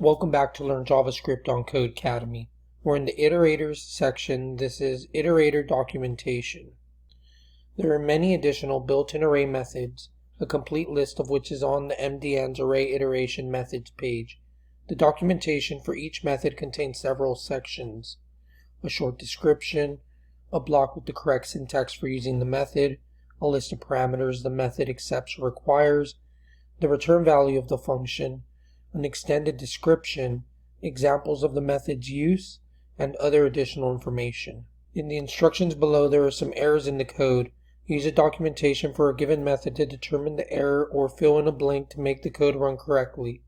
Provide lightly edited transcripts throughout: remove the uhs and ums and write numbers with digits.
Welcome back to Learn JavaScript on Codecademy. We're in the Iterators section. This is Iterator Documentation. There are many additional built-in array methods, a complete list of which is on the MDN's Array Iteration Methods page. The documentation for each method contains several sections: a short description, a block with the correct syntax for using the method, a list of parameters the method accepts or requires, the return value of the function, an extended description, examples of the method's use, and other additional information. In the instructions below, there are some errors in the code. Use a documentation for a given method to determine the error or fill in a blank to make the code run correctly.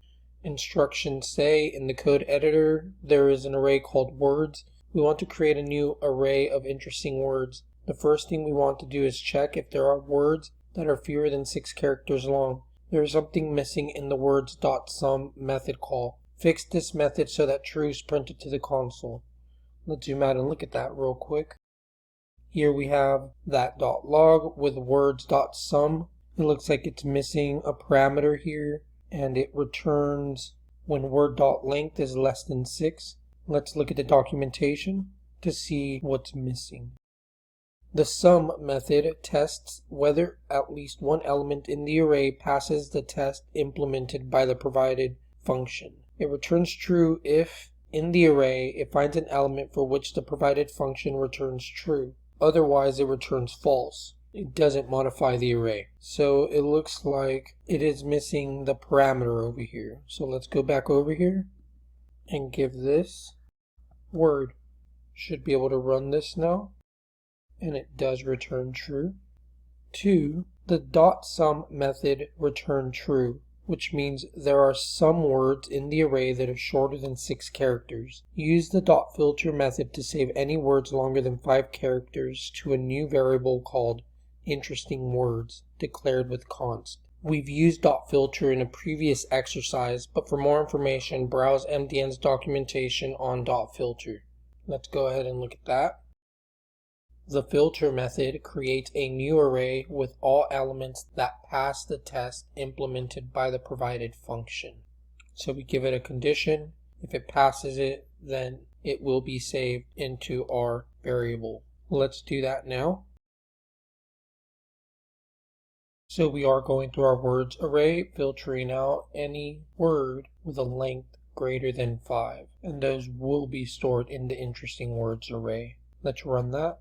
Instructions say in the code editor there is an array called words. We want to create a new array of interesting words. The first thing we want to do is check if there are words that are fewer than 6 characters long. There is something missing in the words.sum method call. Fix this method so that true is printed to the console. Let's zoom out and look at that real quick. Here we have that .log with words.sum. It looks like it's missing a parameter here, and it returns when word.length is less than 6. Let's look at the documentation to see what's missing. The sum method tests whether at least one element in the array passes the test implemented by the provided function. It returns true if, in the array, it finds an element for which the provided function returns true. Otherwise, it returns false. It doesn't modify the array. So it looks like it is missing the parameter over here. So let's go back over here and give this word. Should be able to run this now. And it does return true. 2. The .sum method return true, which means there are some words in the array that are shorter than 6 characters. Use the .filter method to save any words longer than 5 characters to a new variable called interesting words, declared with const. We've used .filter in a previous exercise, but for more information, browse MDN's documentation on .filter. Let's go ahead and look at that. The filter method creates a new array with all elements that pass the test implemented by the provided function. So we give it a condition. If it passes it, then it will be saved into our variable. Let's do that now. So we are going through our words array, filtering out any word with a length greater than 5. And those will be stored in the interesting words array. Let's run that.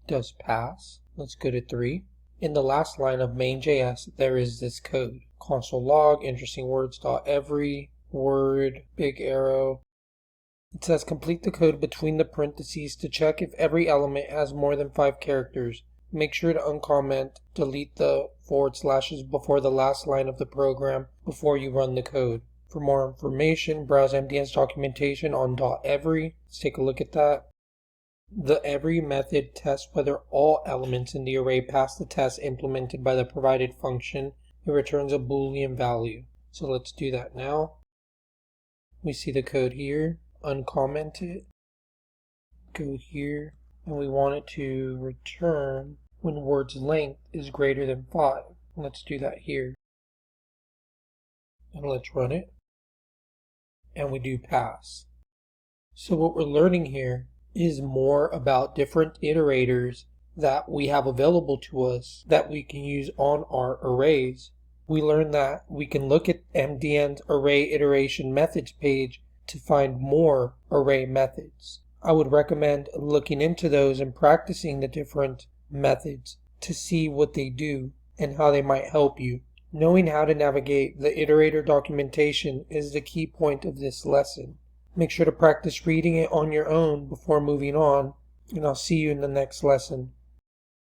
Does pass. Let's go to 3. In the last line of main.js, there is this code. Console log, interesting words.every, word, big arrow. It says complete the code between the parentheses to check if every element has more than 5 characters. Make sure to uncomment, delete the // before the last line of the program before you run the code. For more information, browse MDN's documentation on .every. Let's take a look at that. The every method tests whether all elements in the array pass the test implemented by the provided function. It returns a Boolean value. So let's do that now. We see the code here. Uncomment it. Go here. And we want it to return when word's length is greater than 5. Let's do that here. And let's run it. And we do pass. So what we're learning here is more about different iterators that we have available to us that we can use on our arrays. We learned that we can look at MDN's Array Iteration Methods page to find more array methods. I would recommend looking into those and practicing the different methods to see what they do and how they might help you. Knowing how to navigate the Iterator documentation is the key point of this lesson. Make sure to practice reading it on your own before moving on, and I'll see you in the next lesson.